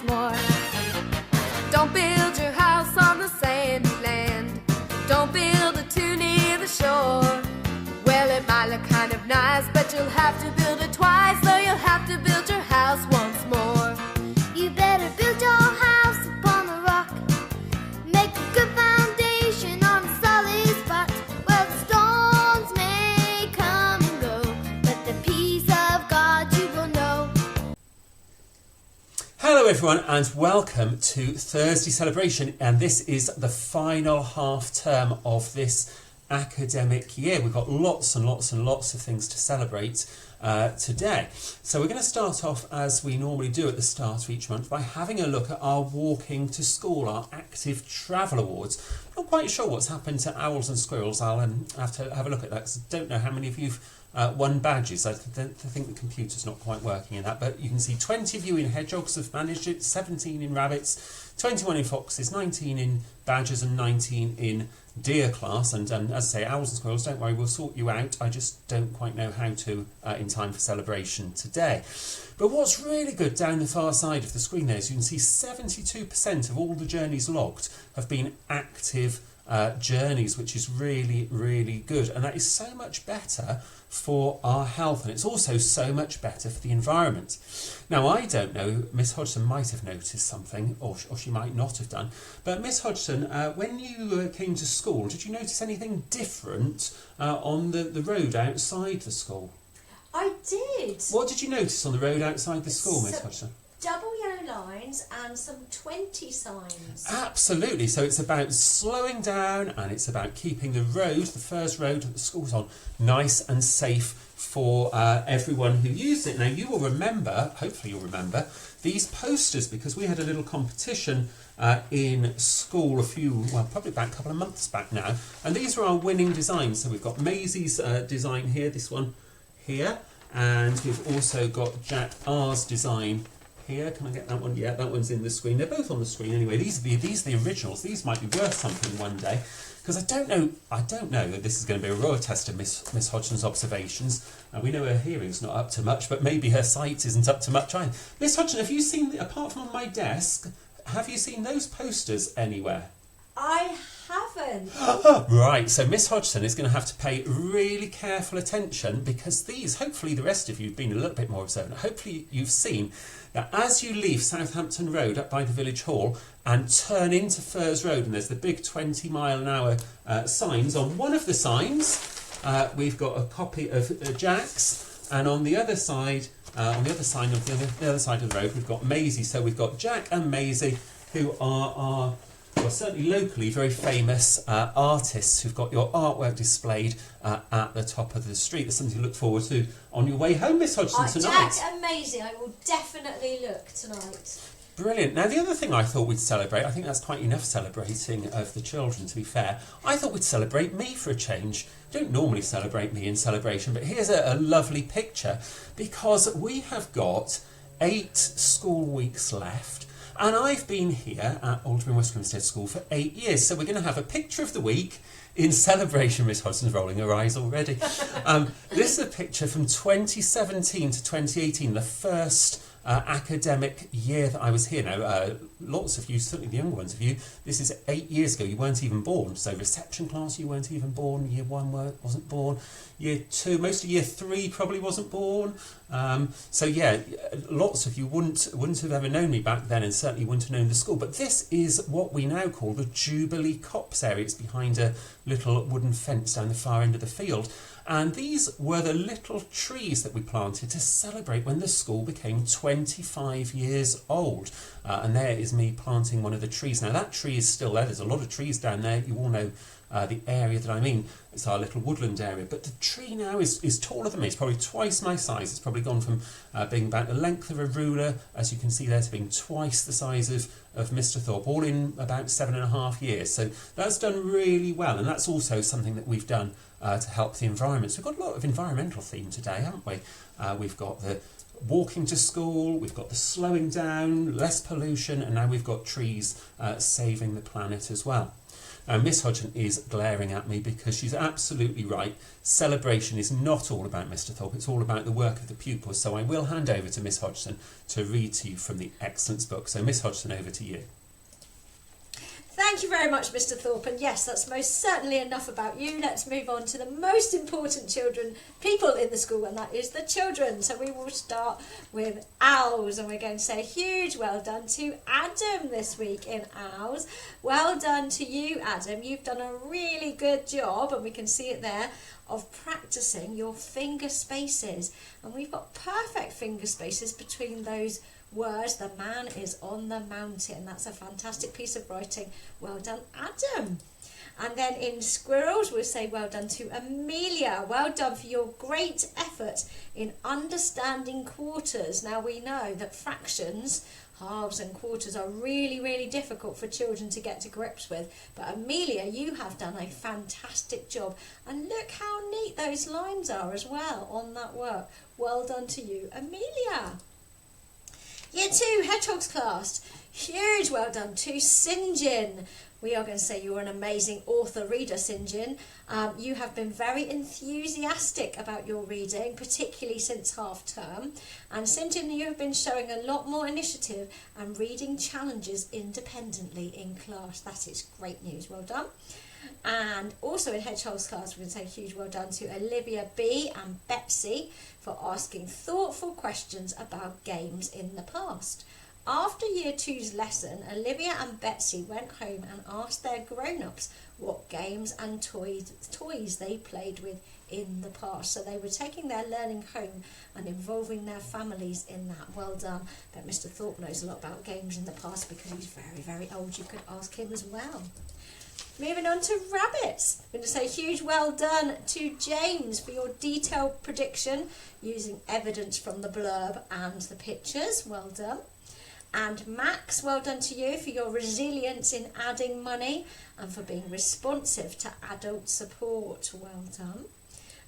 more. Don't build your house on the sandy land. Don't build it too near the shore. Well, it might look kind of nice, but you'll have to build it twice, so you'll have to build your house once more. You better build your house upon the rock. Make a good foundation on a solid spot. Well, the storms may come and go, but the peace of God you will know. Hello everyone and welcome to Thursday Celebration, and this is the final half term of this academic year. We've got lots and lots and lots of things to celebrate today. So we're going to start off as we normally do at the start of each month by having a look at our Walking to School, our Active Travel Awards. I'm not quite sure what's happened to owls and squirrels. I'll have to have a look at that because I don't know how many of you've won badges. I think the computer's not quite working in that, but you can see 20 of you in hedgehogs have managed it, 17 in rabbits, 21 in foxes, 19 in badgers and 19 in deer class. And as I say, owls and squirrels, don't worry, we'll sort you out. I just don't quite know how to in time for celebration today. But what's really good down the far side of the screen there is you can see 72% of all the journeys logged have been active journeys, which is really, really good. And that is so much better for our health, and it's also so much better for the environment. Now, I don't know, Miss Hodgson might have noticed something, or she might not have done, but Miss Hodgson, when you came to school, did you notice anything different on the road outside the school? I did. What did you notice on the road outside the school, Miss Hodgson? Double yellow lines and some 20 signs. Absolutely. So it's about slowing down, and it's about keeping the road, the first road that the school's on, nice and safe for everyone who used it. Now, you will remember, hopefully you'll remember, these posters, because we had a little competition in school probably about a couple of months back now. And these are our winning designs. So we've got Maisie's design here, this one here, and we've also got Jack R's design here. Can I get that one? Yeah, that one's in the screen. They're both on the screen anyway. These are the originals. These might be worth something one day, because I don't know that this is going to be a real test of Miss Hodgson's observations. We know her hearing's not up to much, but maybe her sight isn't up to much either. Miss Hodgson, have you seen, apart from on my desk, have you seen those posters anywhere? I haven't. Right, so Miss Hodgson is going to have to pay really careful attention, because these, hopefully the rest of you have been a little bit more observant. Hopefully you've seen that as you leave Southampton Road up by the village hall and turn into Firs Road, and there's the big 20 mile an hour signs. On one of the signs, we've got a copy of Jack's, and on the other side, on the other side of the road, we've got Maisie. So we've got Jack and Maisie, who are well, certainly locally very famous artists who've got your artwork displayed at the top of the street. There's something to look forward to on your way home, Miss Hodgson, tonight. Jack and Maisie, I will definitely look tonight. Brilliant. Now, the other thing I thought we'd celebrate, I think that's quite enough celebrating of the children, to be fair. I thought we'd celebrate me for a change. We don't normally celebrate me in celebration, but here's a lovely picture, because we have got 8 school weeks left. And I've been here at Alderman Westminster School for 8 years. So we're going to have a picture of the week in celebration. Miss Hodgson's rolling her eyes already. This is a picture from 2017 to 2018, the first academic year that I was here. Now, lots of you, certainly the younger ones of you, this is 8 years ago. You weren't even born. So reception class, you weren't even born. Year 1 wasn't born. Year 2, most of year 3 probably wasn't born. So yeah, lots of you wouldn't have ever known me back then, and certainly wouldn't have known the school. But this is what we now call the Jubilee Copse area. It's behind a little wooden fence down the far end of the field. And these were the little trees that we planted to celebrate when the school became 25 years old. And there is me planting one of the trees. Now, that tree is still there. There's a lot of trees down there. You all know the area that I mean. It's our little woodland area. But the tree now is taller than me. It's probably twice my size. It's probably gone from being about the length of a ruler, as you can see there, to being twice the size of Mr. Thorpe, all in about 7.5 years. So that's done really well. And that's also something that we've done to help the environment. So we've got a lot of environmental theme today, haven't we? We've got the walking to school, we've got the slowing down, less pollution, and now we've got trees saving the planet as well. Miss Hodgson is glaring at me because she's absolutely right. Celebration is not all about Mr. Thorpe, it's all about the work of the pupils. So I will hand over to Miss Hodgson to read to you from the Excellence book. So Miss Hodgson, over to you. Thank you very much, Mr. Thorpe. And yes, that's most certainly enough about you. Let's move on to the most important people in the school, and that is the children. So we will start with Owls, and we're going to say a huge well done to Adam this week in Owls. Well done to you, Adam. You've done a really good job, and we can see it there, of practicing your finger spaces. And we've got perfect finger spaces between those words. The man is on the mountain. That's a fantastic piece of writing. Well done, Adam. And then in Squirrels, we'll say well done to Amelia. Well done for your great effort in understanding quarters. Now we know that fractions, halves and quarters, are really, really difficult for children to get to grips with. But Amelia, you have done a fantastic job. And look how neat those lines are as well on that work. Well done to you, Amelia. Year 2, Hedgehogs class. Huge well done to Sinjin. We are going to say you're an amazing author-reader, Sinjin. You have been very enthusiastic about your reading, particularly since half-term. And Sinjin, you have been showing a lot more initiative and reading challenges independently in class. That is great news. Well done. And also in Hedgehogs class, we're going to say a huge well done to Olivia B and Betsy for asking thoughtful questions about games in the past. After Year 2's lesson, Olivia and Betsy went home and asked their grown-ups what games and toys they played with in the past. So they were taking their learning home and involving their families in that. Well done. But Mr. Thorpe knows a lot about games in the past because he's very, very old. You could ask him as well. Moving on to rabbits. I'm going to say huge well done to James for your detailed prediction using evidence from the blurb and the pictures. Well done. And Max, well done to you for your resilience in adding money and for being responsive to adult support. Well done.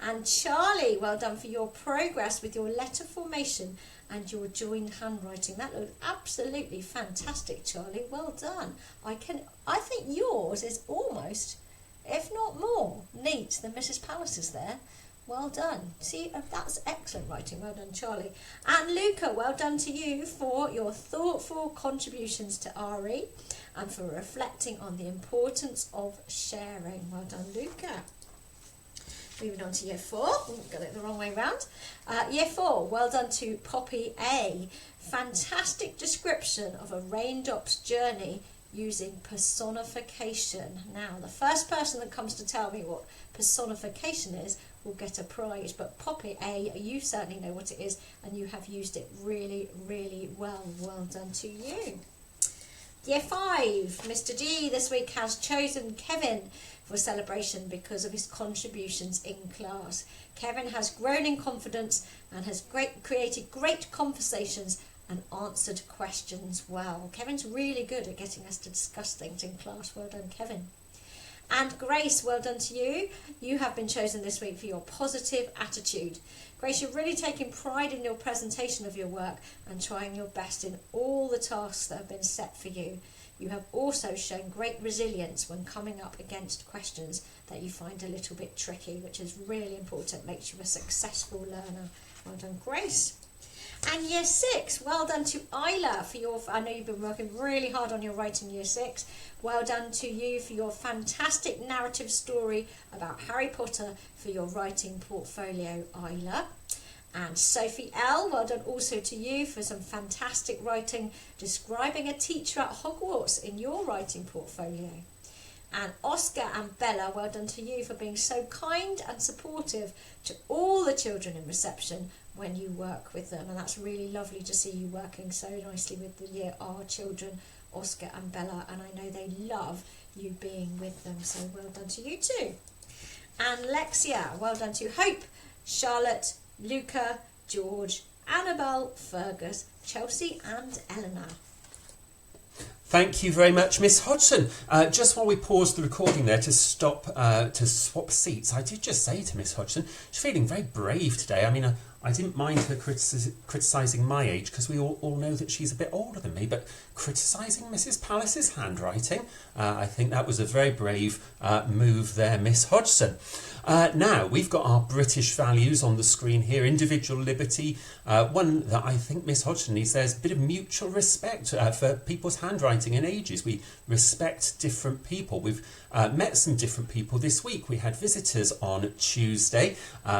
And Charlie, well done for your progress with your letter formation and your joined handwriting. That looked absolutely fantastic, Charlie. Well done. I think yours is almost, if not more, neat than Mrs. Pallis's there. Well done. See, that's excellent writing. Well done, Charlie. And Luca, well done to you for your thoughtful contributions to RE and for reflecting on the importance of sharing. Well done, Luca. Moving on to Year 4. Got it the wrong way round. Year 4, well done to Poppy A. Fantastic description of a raindrop's journey using personification. Now, the first person that comes to tell me what personification is will get a prize. But Poppy A, you certainly know what it is and you have used it really, really well. Well done to you. Year 5, Mr. G this week has chosen Kevin for celebration because of his contributions in class. Kevin has grown in confidence and has created great conversations and answered questions well. Kevin's really good at getting us to discuss things in class. Well done, Kevin. And Grace, well done to you. You have been chosen this week for your positive attitude. Grace, you're really taking pride in your presentation of your work and trying your best in all the tasks that have been set for you. You have also shown great resilience when coming up against questions that you find a little bit tricky, which is really important, makes you a successful learner. Well done, Grace. And Year 6, well done to Isla for your, I know you've been working really hard on your writing Year 6. Well done to you for your fantastic narrative story about Harry Potter for your writing portfolio, Isla. And Sophie L, well done also to you for some fantastic writing describing a teacher at Hogwarts in your writing portfolio. And Oscar and Bella, well done to you for being so kind and supportive to all the children in reception when you work with them. And that's really lovely to see you working so nicely with the Year R children, Oscar and Bella. And I know they love you being with them. So well done to you too. And Lexia, well done to Hope, Charlotte, Luca, George, Annabelle, Fergus, Chelsea and Eleanor. Thank you very much, Miss Hodgson. Just while we paused the recording there to stop to swap seats, I did just say to Miss Hodgson, she's feeling very brave today. I mean, I didn't mind her criticising my age, because we all know that she's a bit older than me, but criticising Mrs. Pallis's handwriting, I think that was a very brave move there, Miss Hodgson. Now, we've got our British values on the screen here. Individual liberty. One that I think Miss Hodgson needs, there's a bit of mutual respect for people's handwriting and ages. We respect different people. We've met some different people this week. We had visitors on Tuesday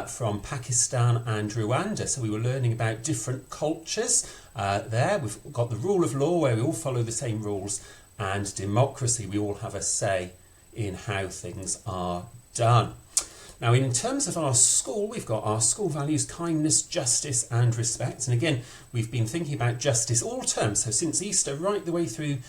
from Pakistan and Rwanda. So we were learning about different cultures there. We've got the rule of law, where we all follow the same rules, and democracy. We all have a say in how things are done. Now, in terms of our school, we've got our school values: kindness, justice and respect. And again, we've been thinking about justice all term. So since Easter right the way through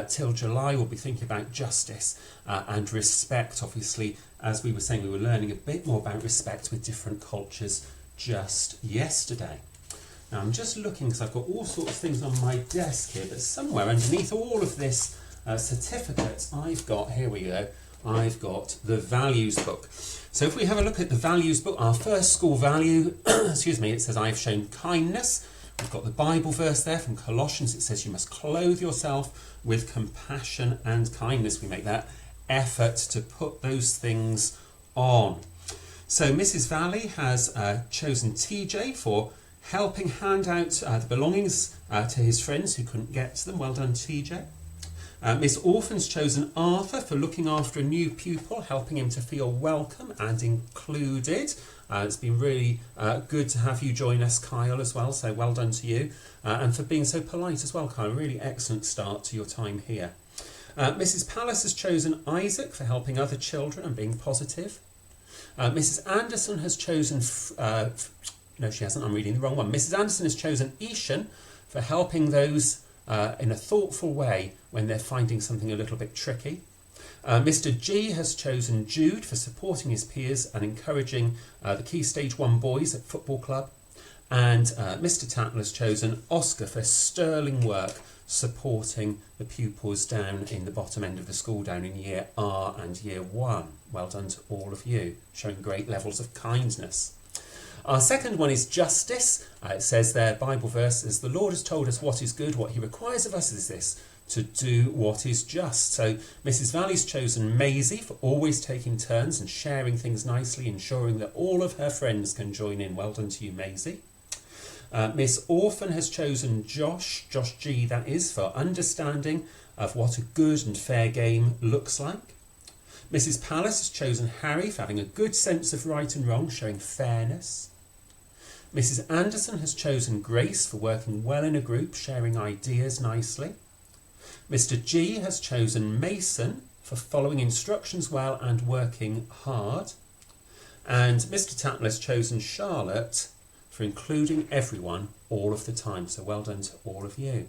till July, we'll be thinking about justice and respect. Obviously, as we were saying, we were learning a bit more about respect with different cultures just yesterday. Now, I'm just looking, because I've got all sorts of things on my desk here, but somewhere underneath all of this certificates, I've got the values book. So if we have a look at the values book, our first school value, excuse me, it says, I've shown kindness. We've got the Bible verse there from Colossians. It says you must clothe yourself with compassion and kindness. We make that effort to put those things on. So Mrs. Valley has chosen TJ for helping hand out the belongings to his friends who couldn't get to them. Well done, TJ. Miss Orphan's chosen Arthur for looking after a new pupil, helping him to feel welcome and included. It's been really good to have you join us, Kyle, as well, so well done to you. And for being so polite as well, Kyle. Really excellent start to your time here. Mrs. Pallis has chosen Isaac for helping other children and being positive. Mrs. Anderson has chosen... no, she hasn't. I'm reading the wrong one. Mrs. Anderson has chosen Ishan for helping those in a thoughtful way when they're finding something a little bit tricky. Mr. G has chosen Jude for supporting his peers and encouraging the Key Stage 1 boys at football club. And Mr. Tattle has chosen Oscar for sterling work supporting the pupils down in the bottom end of the school, down in Year R and Year 1. Well done to all of you, showing great levels of kindness. Our second one is justice. It says there, Bible verse, as the Lord has told us what is good, what he requires of us is this, to do what is just. So Mrs. Valley's chosen Maisie for always taking turns and sharing things nicely, ensuring that all of her friends can join in. Well done to you, Maisie. Miss Orphan has chosen Josh G, that is, for understanding of what a good and fair game looks like. Mrs. Pallis has chosen Harry for having a good sense of right and wrong, showing fairness. Mrs. Anderson has chosen Grace for working well in a group, sharing ideas nicely. Mr. G has chosen Mason for following instructions well and working hard. And Mr. Tattle has chosen Charlotte for including everyone all of the time. So well done to all of you.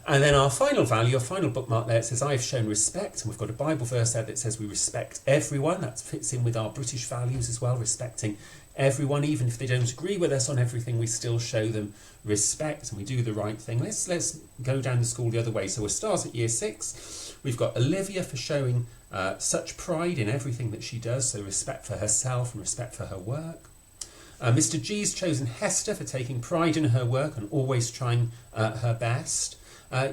And then our final value, our final bookmark there, it says, I've shown respect. And we've got a Bible verse there that says we respect everyone. That fits in with our British values as well, respecting everyone. Even if they don't agree with us on everything, we still show them respect and we do the right thing. Let's go down the school the other way. So we'll start at Year 6. We've got Olivia for showing such pride in everything that she does. So respect for herself and respect for her work. Mr. G's chosen Hester for taking pride in her work and always trying her best.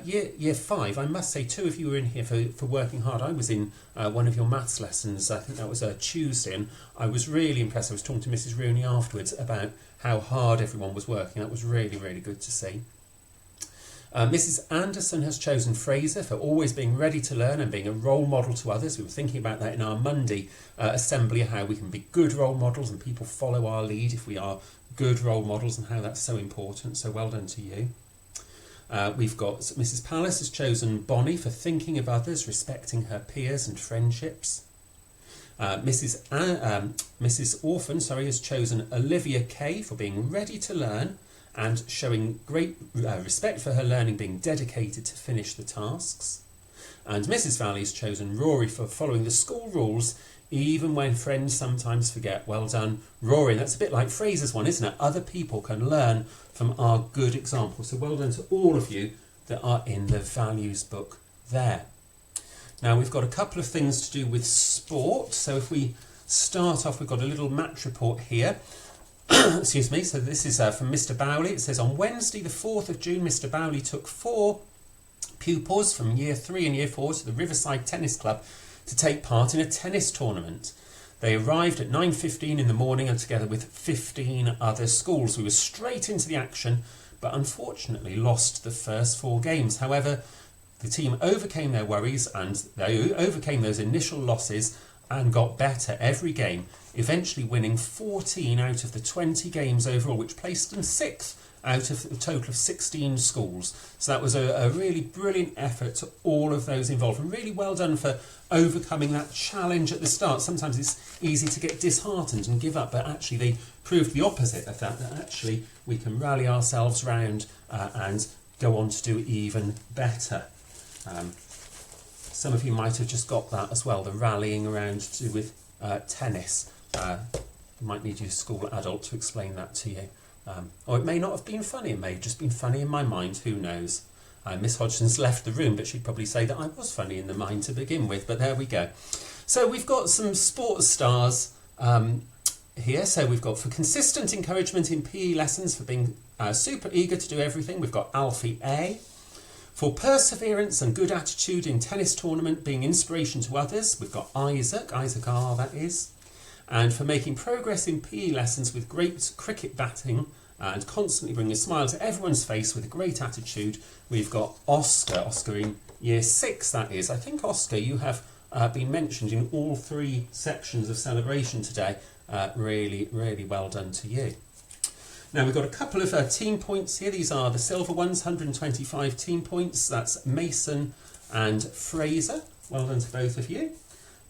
Year 5, I must say 2 of you were in here for working hard. I was in one of your maths lessons, I think that was Tuesday, and I was really impressed. I was talking to Mrs. Rooney afterwards about how hard everyone was working. That was really, really good to see. Mrs. Anderson has chosen Fraser for always being ready to learn and being a role model to others. We were thinking about that in our Monday assembly, how we can be good role models and people follow our lead if we are good role models, and how that's so important. So well done to you. We've got Mrs. Pallis has chosen Bonnie for thinking of others, respecting her peers and friendships. Mrs. Orphan, has chosen Olivia Kay for being ready to learn and showing great respect for her learning, being dedicated to finish the tasks. And Mrs. Valley has chosen Rory for following the school rules, even when friends sometimes forget. Well done, Rory. And that's a bit like Fraser's one, isn't it? Other people can learn from our good example. So well done to all of you that are in the values book there. Now we've got a couple of things to do with sport. So if we start off, we've got a little match report here. excuse me, so this is from Mr. Bowley. It says, on Wednesday the 4th of June, Mr. Bowley took 4 pupils from Year 3 and Year 4 to the Riverside Tennis Club to take part in a tennis tournament. They arrived at 9:15 in the morning and together with 15 other schools. We were straight into the action, but unfortunately lost the first 4 games. However, the team overcame their worries and they overcame those initial losses and got better every game, eventually winning 14 out of the 20 games overall, which placed them 6th out of a total of 16 schools. So that was a really brilliant effort to all of those involved, and really well done for overcoming that challenge at the start. Sometimes it's easy to get disheartened and give up, but actually they proved the opposite of that, that actually we can rally ourselves round and go on to do even better. Some of you might have just got that as well, the rallying around to do with tennis. Might need your school adult to explain that to you. Or it may not have been funny, it may have just been funny in my mind, who knows. Miss Hodgson's left the room, but she'd probably say that I was funny in the mind to begin with, but there we go. So we've got some sports stars here. So we've got for consistent encouragement in PE lessons, for being super eager to do everything, we've got Alfie A. For perseverance and good attitude in tennis tournament, being inspiration to others, we've got Isaac R that is. And for making progress in PE lessons with great cricket batting and constantly bringing a smile to everyone's face with a great attitude, we've got Oscar in Year 6 that is. I think, Oscar, you have been mentioned in all 3 sections of celebration today. Really, really well done to you. Now we've got a couple of team points here. These are the silver ones, 125 team points. That's Mason and Fraser. Well done to both of you.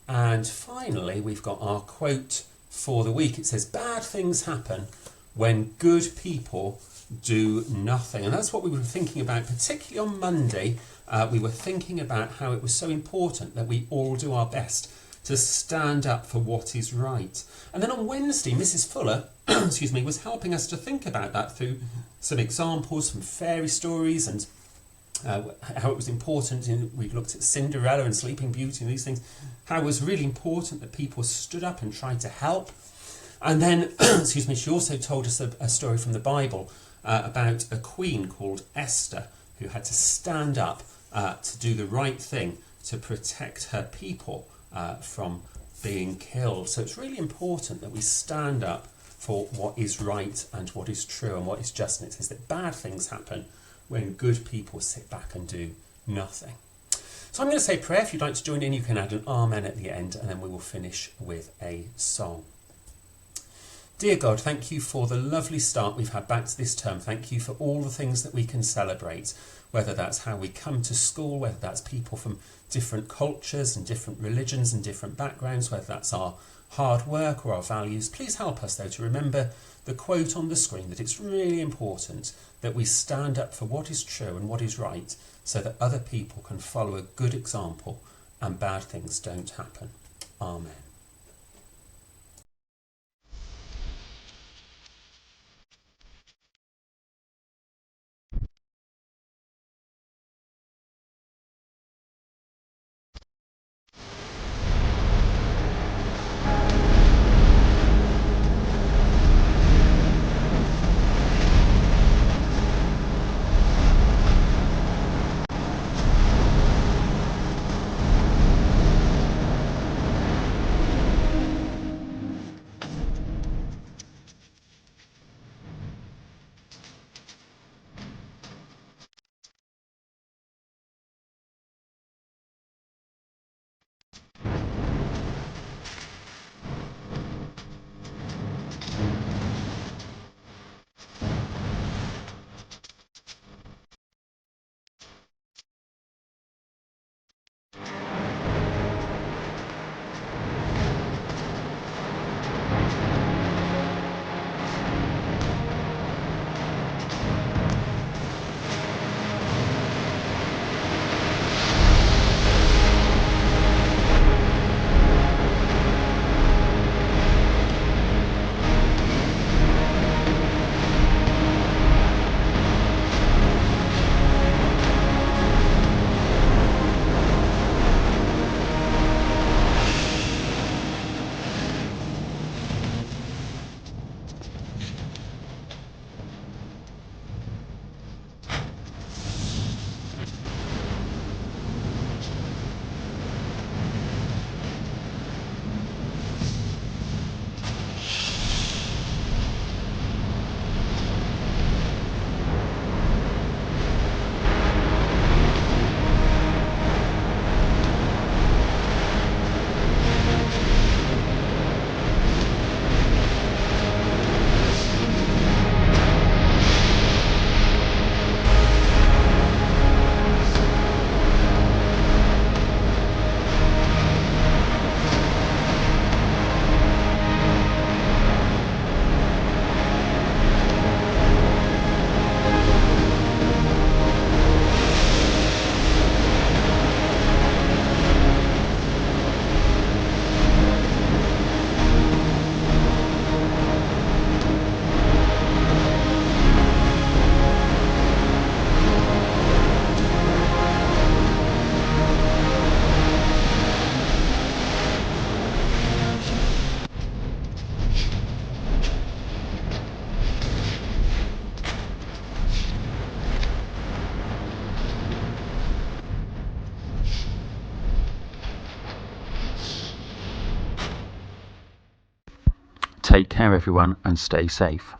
And finally, we've got our quote for the week. It says, bad things happen when good people do nothing. And that's what we were thinking about, particularly on Monday. We were thinking about how it was so important that we all do our best to stand up for what is right. And then on Wednesday, Mrs. Fuller excuse me, was helping us to think about that through some examples from fairy stories and how it was important. We looked at Cinderella and Sleeping Beauty and these things, how it was really important that people stood up and tried to help. And then, excuse me, she also told us a story from the Bible about a queen called Esther who had to stand up to do the right thing to protect her people from being killed. So it's really important that we stand up for what is right and what is true and what is just. And it says that bad things happen when good people sit back and do nothing. So I'm going to say a prayer. If you'd like to join in, you can add an amen at the end, and then we will finish with a song. Dear God, thank you for the lovely start we've had back to this term. Thank you for all the things that we can celebrate, whether that's how we come to school, whether that's people from different cultures and different religions and different backgrounds, whether that's our hard work or our values. Please help us, though, to remember the quote on the screen, that it's really important that we stand up for what is true and what is right so that other people can follow a good example and bad things don't happen. Amen. Take care everyone and stay safe.